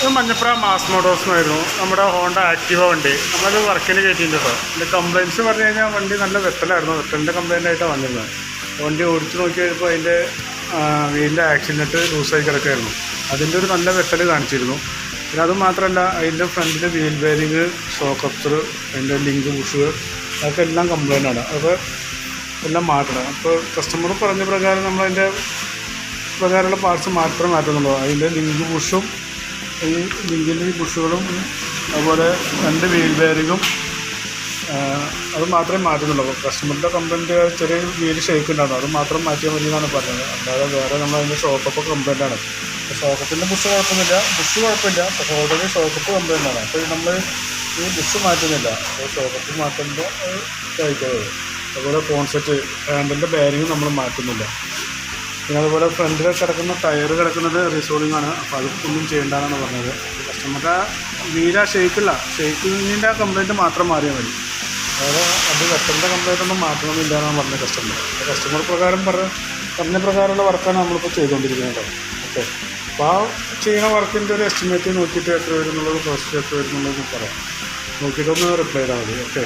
ഇത് Manjappura mass Motors ആയിരുന്നു നമ്മുടെ ഹോണ്ട ആക്റ്റീവ വണ്ടി. നമ്മളത് വർക്കിന് കയറ്റിയിട്ടുണ്ട് കേട്ടോ. ഇതിൻ്റെ കംപ്ലയിൻറ്റ്സ് പറഞ്ഞു കഴിഞ്ഞാൽ വണ്ടി നല്ല വെട്ടലായിരുന്നു. വെട്ടലിൻ്റെ കംപ്ലയിൻ്റ് ആയിട്ടാണ് വന്നിരുന്നത്. വണ്ടി ഓടിച്ച് നോക്കി കഴിഞ്ഞപ്പോൾ അതിൻ്റെ വീലിൻ്റെ ആക്സിഡൻറ്റ് ലൂസായി കിടക്കുകയായിരുന്നു. അതിൻ്റെ ഒരു നല്ല വെട്ടൽ കാണിച്ചിരുന്നു. പിന്നെ അതുമാത്രമല്ല അതിൻ്റെ ഫ്രണ്ടിൻ്റെ വീൽ ബെയറിങ്, ഷോക്ക് അബ്സർ, അതിൻ്റെ ലിങ്ക് ബുഷ് അതൊക്കെ എല്ലാം കംപ്ലയിൻ്റ് ആണ്. അതൊക്കെ എല്ലാം മാറ്റണം. അപ്പോൾ കസ്റ്റമർ പറഞ്ഞ പ്രകാരം നമ്മളതിൻ്റെ പ്രകാരമുള്ള പാർട്സ് മാത്രമേ മാറ്റുന്നുള്ളൂ. അതിൻ്റെ ലിങ്ക് ബുഷും ഈ ലിങ്കിൻ്റെ ബുഷുകളും അതുപോലെ രണ്ട് വീൽ ബെയറിങ്ങും അത് മാത്രമേ മാറ്റുന്നുള്ളൂ. അപ്പോൾ കസ്റ്റമറിൻ്റെ കംപ്ലയിൻറ്റ് ചെറിയ വീല് ഷേക്ക് ഉണ്ടാകും, അത് മാത്രം മാറ്റിയാൽ മതി എന്നാണ് പറഞ്ഞത്. അല്ലാതെ വേറെ നമ്മളതിൻ്റെ ഷോക്കപ്പ് കംപ്ലയിൻ്റാണ്. ഷോക്കപ്പിൻ്റെ ബുഷ് കുഴപ്പമില്ല, പക്ഷേ ഓൾറെഡി ഷോക്കപ്പ് കംപ്ലയിൻ്റാണ്. അപ്പോൾ നമ്മൾ ഈ ബുഷ് മാറ്റുന്നില്ല, അപ്പോൾ ഷോക്കപ്പ് മാറ്റുമ്പോൾ അത് കഴിക്കുന്നത്. അതുപോലെ കോൺസെപ്റ്റ് ഹാൻഡിൻ്റെ ബെയറിങ് നമ്മൾ മാറ്റുന്നില്ല. പിന്നെ അതുപോലെ ഫ്രണ്ടിൽ കിടക്കുന്ന ടയർ കിടക്കുന്നത് റീസോളിംഗ് ആണ്. അപ്പോൾ അതൊന്നും ചെയ്യേണ്ടതെന്നാണ് പറഞ്ഞത്. കസ്റ്റമറുടെ വീല ഷെയ്ക്കിങ്ങിൻ്റെ കംപ്ലയിൻറ്റ് മാത്രം മാറിയാൽ മതി. അതായത് അത് വെട്ടലിൻ്റെ കംപ്ലയിൻ്റ് ഒന്നും മാറ്റണമെന്നില്ല എന്നാണ് പറഞ്ഞത് കസ്റ്റമർ. കസ്റ്റമർ പ്രകാരം പറഞ്ഞ പ്രകാരമുള്ള വർക്കാണ് നമ്മളിപ്പോൾ ചെയ്തുകൊണ്ടിരിക്കുന്നത്. ഓക്കെ, അപ്പോൾ ആ ചെയ്യുന്ന വർക്കിൻ്റെ ഒരു എസ്റ്റിമേറ്റ് നോക്കിയിട്ട് എത്ര വരും എന്നുള്ളത്, കോസ്റ്റ് എത്ര വരും എന്നുള്ളത് പറയാം. നോക്കിയിട്ടൊന്ന് റിപ്ലൈ ചെയ്താൽ മതി. ഓക്കെ.